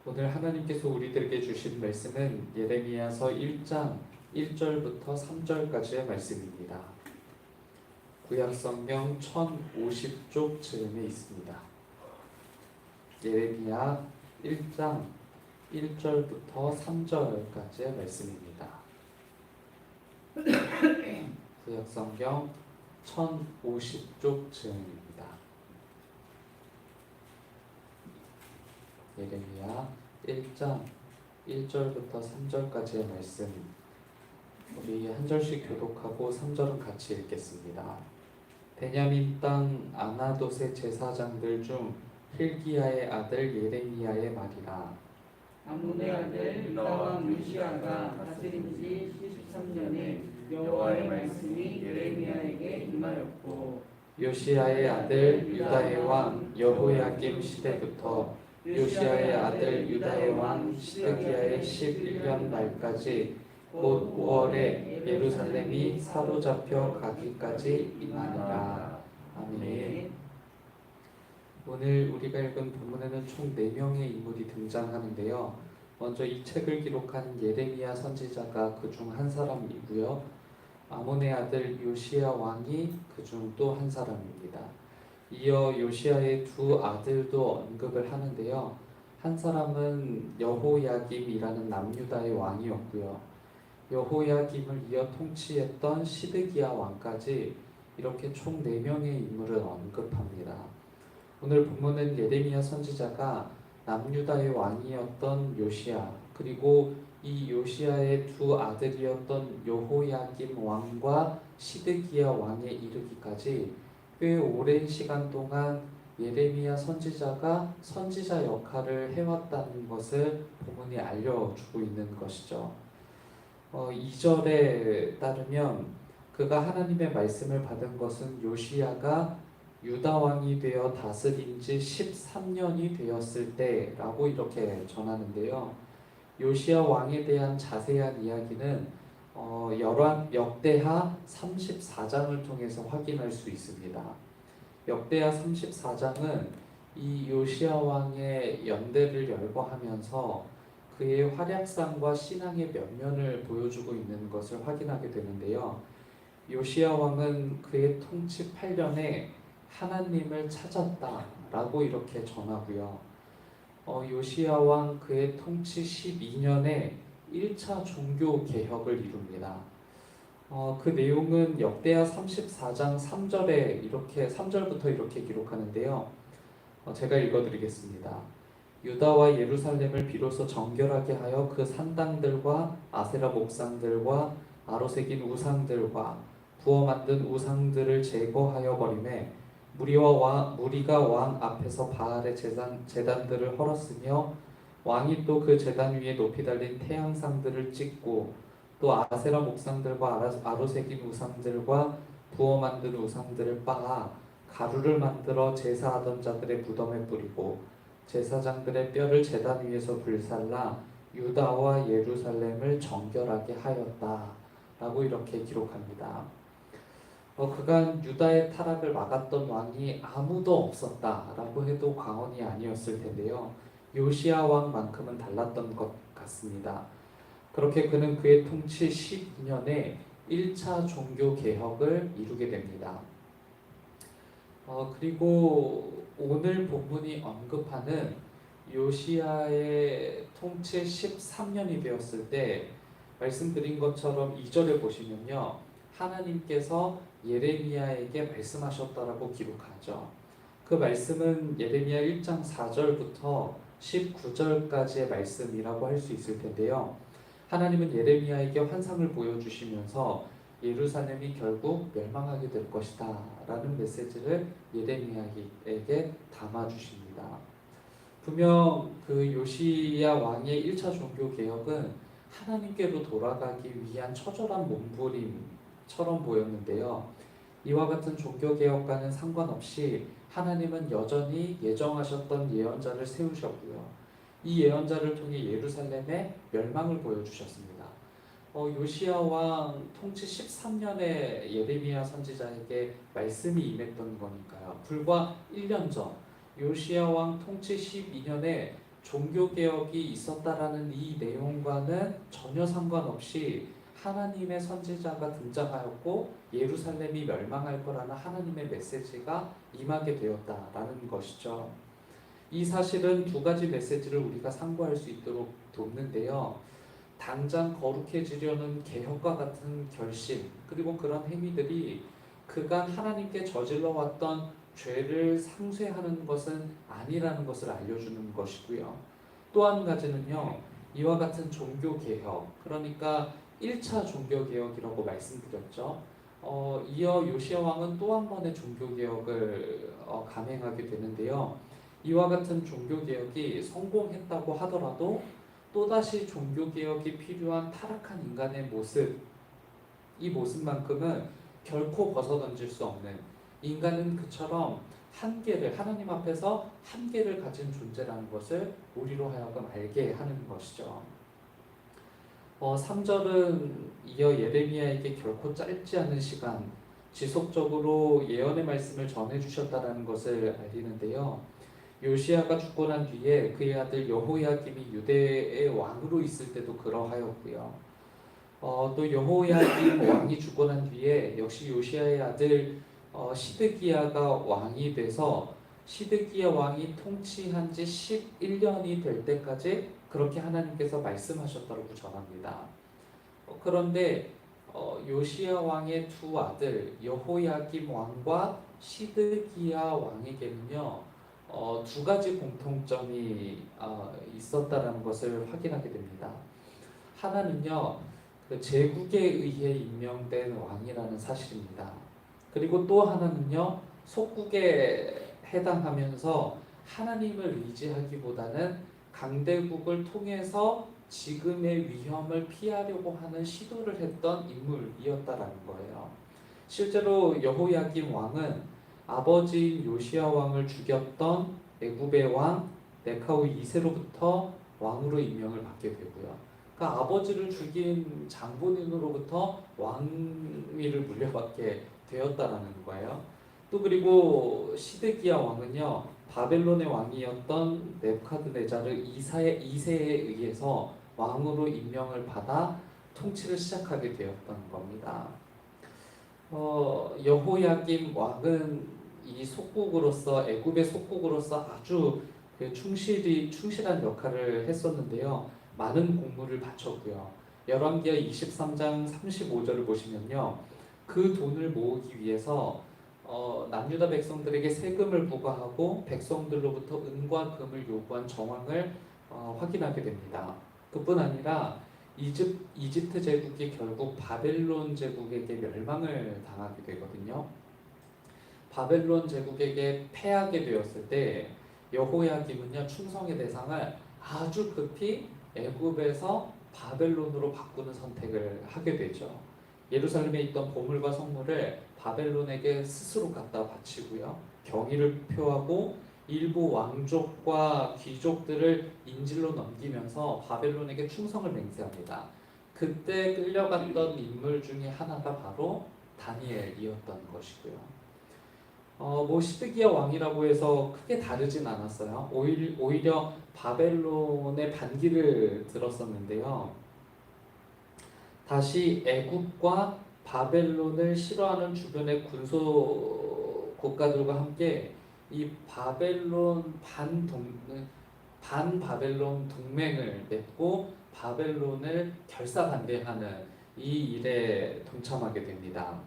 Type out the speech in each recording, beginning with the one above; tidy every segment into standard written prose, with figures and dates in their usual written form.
오늘 하나님께서 우리들에게 주신 말씀은 예레미야서 1장 1절부터 3절까지의 말씀입니다. 구약성경 1050쪽 즈음에 있습니다. 예레미야 1장 1절부터 3절까지의 말씀입니다. 구약성경 1050쪽 즈음입니다. 예레미야 1장 1절부터 3절까지의 말씀, 우리 한 절씩 교독하고 3절은 같이 읽겠습니다. 베냐민 땅 아나돗의 제사장들 중 hil기야의 아들 예레미야의 말이라. 아몬의 아들 유다왕 요시야가 다스린 지 13년에 여호와의 말씀이 예레미야에게 임하였고, 요시야의 아들 유다의 왕 여호야김 시대부터 요시야의 아들 유다의 왕 시드기야의 11년 말까지 곧 5월에 예루살렘이 사로잡혀 가기까지 임하니라. 아멘. 오늘 우리가 읽은 본문에는 총 4명의 인물이 등장하는데요. 먼저 이 책을 기록한 예레미야 선지자가 그중 한 사람이고요. 아몬의 아들 요시야 왕이 그중 또 한 사람입니다. 이어 요시야의 두 아들도 언급을 하는데요. 한 사람은 여호야김이라는 남유다의 왕이었고요. 여호야김을 이어 통치했던 시드기야 왕까지 이렇게 총 4명의 인물을 언급합니다. 오늘 본문은 예레미야 선지자가 남유다의 왕이었던 요시야, 그리고 이 요시야의 두 아들이었던 여호야김 왕과 시드기야 왕에 이르기까지 꽤 오랜 시간 동안 예레미야 선지자가 선지자 역할을 해왔다는 것을 본문이 알려주고 있는 것이죠. 2절에 따르면 그가 하나님의 말씀을 받은 것은 요시야가 유다 왕이 되어 다스린 지 13년이 되었을 때라고 이렇게 전하는데요. 요시야 왕에 대한 자세한 이야기는 역대하 34장을 통해서 확인할 수 있습니다. 역대하 34장은 이 요시야 왕의 연대를 열거하면서 그의 활약상과 신앙의 면면을 보여주고 있는 것을 확인하게 되는데요. 요시야 왕은 그의 통치 8년에 하나님을 찾았다라고 이렇게 전하고요. 요시야 왕 그의 통치 12년에 1차 종교 개혁을 이룹니다. 그 내용은 역대하 34장 3절부터 이렇게 기록하는데요. 제가 읽어드리겠습니다. 유다와 예루살렘을 비로소 정결하게 하여 그 산당들과 아세라 목상들과 아로새긴 우상들과 부어 만든 우상들을 제거하여 버리매 무리가 왕 앞에서 바알의 제단들을 헐었으며 왕이 또 그 제단 위에 높이 달린 태양상들을 찍고 또 아세라 목상들과 아로새긴 우상들과 부어 만든 우상들을 빻아 가루를 만들어 제사하던 자들의 무덤에 뿌리고 제사장들의 뼈를 제단 위에서 불살라 유다와 예루살렘을 정결하게 하였다 라고 이렇게 기록합니다. 그간 유다의 타락을 막았던 왕이 아무도 없었다라고 해도 과언이 아니었을 텐데요. 요시야 왕만큼은 달랐던 것 같습니다. 그렇게 그는 그의 통치 12년에 1차 종교 개혁을 이루게 됩니다. 그리고 오늘 본문이 언급하는 요시야의 통치 13년이 되었을 때 말씀드린 것처럼 2절에 보시면요. 하나님께서 예레미야에게 말씀하셨다라고 기록하죠. 그 말씀은 예레미야 1장 4절부터 19절까지의 말씀이라고 할 수 있을 텐데요. 하나님은 예레미야에게 환상을 보여주시면서 예루살렘이 결국 멸망하게 될 것이다 라는 메시지를 예레미야에게 담아주십니다. 분명 그 요시야 왕의 1차 종교개혁은 하나님께로 돌아가기 위한 처절한 몸부림처럼 보였는데요. 이와 같은 종교개혁과는 상관없이 하나님은 여전히 예정하셨던 예언자를 세우셨고요. 이 예언자를 통해 예루살렘의 멸망을 보여주셨습니다. 요시야 왕 통치 13년에 예레미야 선지자에게 말씀이 임했던 거니까요. 불과 1년 전 요시야 왕 통치 12년에 종교개혁이 있었다라는 이 내용과는 전혀 상관없이 하나님의 선지자가 등장하였고 예루살렘이 멸망할 거라는 하나님의 메시지가 임하게 되었다라는 것이죠. 이 사실은 두 가지 메시지를 우리가 상고할 수 있도록 돕는데요. 당장 거룩해지려는 개혁과 같은 결심 그리고 그런 행위들이 그간 하나님께 저질러 왔던 죄를 상쇄하는 것은 아니라는 것을 알려주는 것이고요. 또 한 가지는요. 이와 같은 종교개혁 그러니까 1차 종교개혁이라고 말씀드렸죠. 이어 요시야 왕은 또 한 번의 종교개혁을 감행하게 되는데요. 이와 같은 종교개혁이 성공했다고 하더라도 또다시 종교개혁이 필요한 타락한 인간의 모습, 이 모습만큼은 결코 벗어던질 수 없는 인간은 그처럼 한계를 하나님 앞에서 한계를 가진 존재라는 것을 우리로 하여금 알게 하는 것이죠. 3절은 이어 예레미야에게 결코 짧지 않은 시간 지속적으로 예언의 말씀을 전해주셨다라는 것을 알리는데요. 요시야가 죽고 난 뒤에 그의 아들 여호야김이 유대의 왕으로 있을 때도 그러하였고요. 또 여호야김 왕이 죽고 난 뒤에 역시 요시야의 아들 시드기야가 왕이 돼서 시드기야 왕이 통치한 지 11년이 될 때까지 그렇게 하나님께서 말씀하셨다고 전합니다. 그런데 요시야 왕의 두 아들 여호야김 왕과 시드기야 왕에게는요 두 가지 공통점이 있었다라는 것을 확인하게 됩니다. 하나는요 그 제국에 의해 임명된 왕이라는 사실입니다. 그리고 또 하나는요 속국에 해당하면서 하나님을 의지하기보다는 강대국을 통해서 지금의 위험을 피하려고 하는 시도를 했던 인물이었다라는 거예요. 실제로 여호야김 왕은 아버지인 요시야 왕을 죽였던 애굽의 왕 네카우 2세로부터 왕으로 임명을 받게 되고요. 그러니까 아버지를 죽인 장본인으로부터 왕위를 물려받게 되었다라는 거예요. 또 그리고 시드기야 왕은요 바벨론의 왕이었던 네부카드네자르 2세에 의해서 왕으로 임명을 받아 통치를 시작하게 되었던 겁니다. 여호야김 왕은 이 속국으로서 애굽의 속국으로서 아주 충실한 역할을 했었는데요. 많은 공물을 바쳤고요. 열왕기하 23장 35절을 보시면요. 그 돈을 모으기 위해서 남유다 백성들에게 세금을 부과하고 백성들로부터 은과 금을 요구한 정황을 확인하게 됩니다. 그뿐 아니라 이집트 제국이 결국 바벨론 제국에게 멸망을 당하게 되거든요. 바벨론 제국에게 패하게 되었을 때 여호야김은요 충성의 대상을 아주 급히 애굽에서 바벨론으로 바꾸는 선택을 하게 되죠. 예루살렘에 있던 보물과 성물을 바벨론에게 스스로 갖다 바치고요. 경의를 표하고 일부 왕족과 귀족들을 인질로 넘기면서 바벨론에게 충성을 맹세합니다. 그때 끌려갔던 인물 중에 하나가 바로 다니엘이었던 것이고요. 시드기야 왕이라고 해서 크게 다르진 않았어요. 오히려 바벨론의 반기를 들었었는데요. 다시 애굽과 바벨론을 싫어하는 주변의 군소 국가들과 함께 이 반 바벨론 동맹을 맺고 바벨론을 결사반대하는 이 일에 동참하게 됩니다.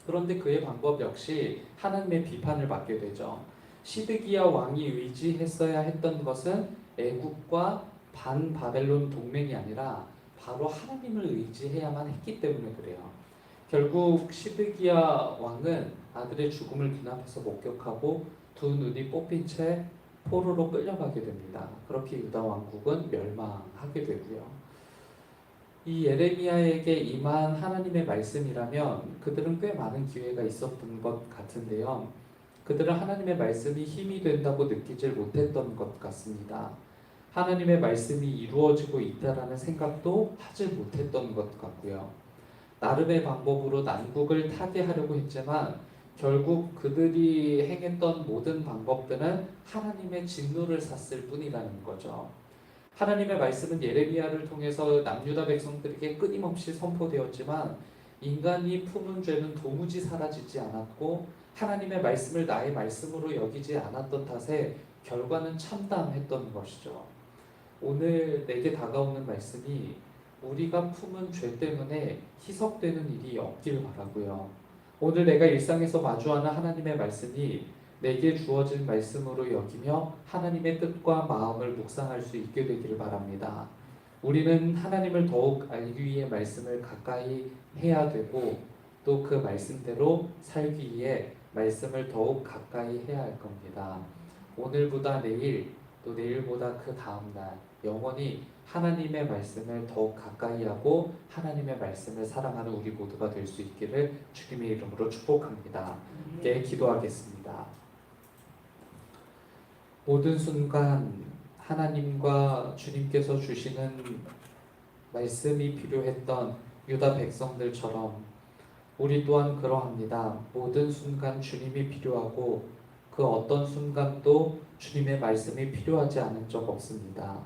그런데 그의 방법 역시 하나님의 비판을 받게 되죠. 시드기야 왕이 의지했어야 했던 것은 애굽과 반 바벨론 동맹이 아니라 바로 하나님을 의지해야만 했기 때문에 그래요. 결국 시드기야 왕은 아들의 죽음을 눈앞에서 목격하고 두 눈이 뽑힌 채 포로로 끌려가게 됩니다. 그렇게 유다 왕국은 멸망하게 되고요. 이 예레미야에게 임한 하나님의 말씀이라면 그들은 꽤 많은 기회가 있었던 것 같은데요. 그들은 하나님의 말씀이 힘이 된다고 느끼질 못했던 것 같습니다. 하나님의 말씀이 이루어지고 있다라는 생각도 하지 못했던 것 같고요. 나름의 방법으로 난국을 타게 하려고 했지만 결국 그들이 행했던 모든 방법들은 하나님의 진노를 샀을 뿐이라는 거죠. 하나님의 말씀은 예레미야를 통해서 남유다 백성들에게 끊임없이 선포되었지만 인간이 품은 죄는 도무지 사라지지 않았고 하나님의 말씀을 나의 말씀으로 여기지 않았던 탓에 결과는 참담했던 것이죠. 오늘 내게 다가오는 말씀이 우리가 품은 죄 때문에 희석되는 일이 없길 바라고요. 오늘 내가 일상에서 마주하는 하나님의 말씀이 내게 주어진 말씀으로 여기며 하나님의 뜻과 마음을 묵상할 수 있게 되기를 바랍니다. 우리는 하나님을 더욱 알기 위해 말씀을 가까이 해야 되고 또 그 말씀대로 살기 위해 말씀을 더욱 가까이 해야 할 겁니다. 오늘보다 내일 또 내일보다 그 다음날 영원히 하나님의 말씀을 더욱 가까이 하고 하나님의 말씀을 사랑하는 우리 모두가 될 수 있기를 주님의 이름으로 축복합니다. 함께 기도하겠습니다. 모든 순간 하나님과 주님께서 주시는 말씀이 필요했던 유다 백성들처럼 우리 또한 그러합니다. 모든 순간 주님이 필요하고 그 어떤 순간도 주님의 말씀이 필요하지 않은 적 없습니다.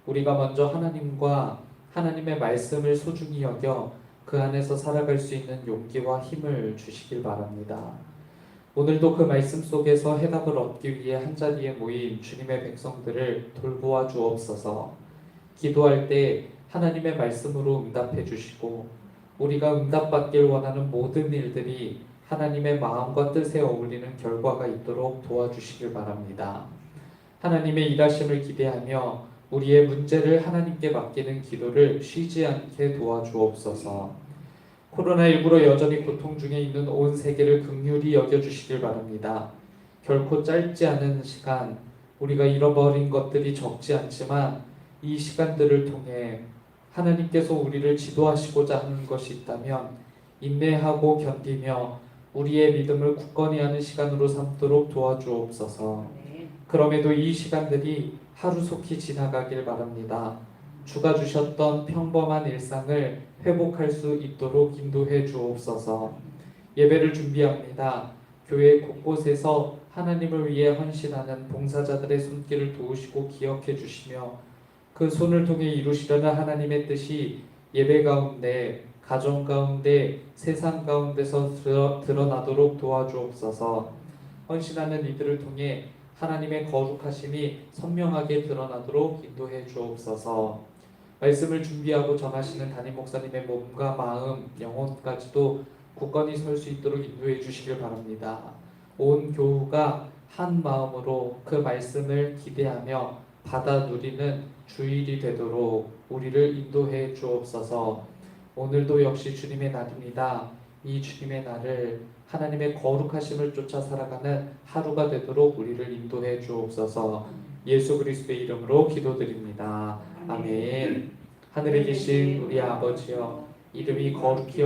우리가 먼저 하나님과 하나님의 말씀을 소중히 여겨 그 안에서 살아갈 수 있는 용기와 힘을 주시길 바랍니다. 오늘도 그 말씀 속에서 해답을 얻기 위해 한자리에 모인 주님의 백성들을 돌보아 주옵소서. 기도할 때 하나님의 말씀으로 응답해 주시고 우리가 응답받길 원하는 모든 일들이 하나님의 마음과 뜻에 어울리는 결과가 있도록 도와주시길 바랍니다. 하나님의 일하심을 기대하며 우리의 문제를 하나님께 맡기는 기도를 쉬지 않게 도와주옵소서. 코로나19로 여전히 고통 중에 있는 온 세계를 긍휼히 여겨주시길 바랍니다. 결코 짧지 않은 시간, 우리가 잃어버린 것들이 적지 않지만 이 시간들을 통해 하나님께서 우리를 지도하시고자 하는 것이 있다면 인내하고 견디며 우리의 믿음을 굳건히 하는 시간으로 삼도록 도와주옵소서. 그럼에도 이 시간들이 하루속히 지나가길 바랍니다. 주가 주셨던 평범한 일상을 회복할 수 있도록 인도해 주옵소서. 예배를 준비합니다. 교회 곳곳에서 하나님을 위해 헌신하는 봉사자들의 손길을 도우시고 기억해 주시며 그 손을 통해 이루시려는 하나님의 뜻이 예배 가운데, 가정 가운데, 세상 가운데서 드러나도록 도와주옵소서. 헌신하는 이들을 통해 하나님의 거룩하심이 선명하게 드러나도록 인도해 주옵소서. 말씀을 준비하고 전하시는 담임 목사님의 몸과 마음, 영혼까지도 굳건히 설 수 있도록 인도해 주시길 바랍니다. 온 교우가 한 마음으로 그 말씀을 기대하며 받아 누리는 주일이 되도록 우리를 인도해 주옵소서. 오늘도 역시 주님의 날입니다. 이 주님의 날을 하나님의 거룩하심을 쫓아 살아가는 하루가 되도록 우리를 인도해 주옵소서. 예수 그리스도의 이름으로 기도드립니다. 아멘. 하늘에 계신 우리 아버지여, 이름이 거룩히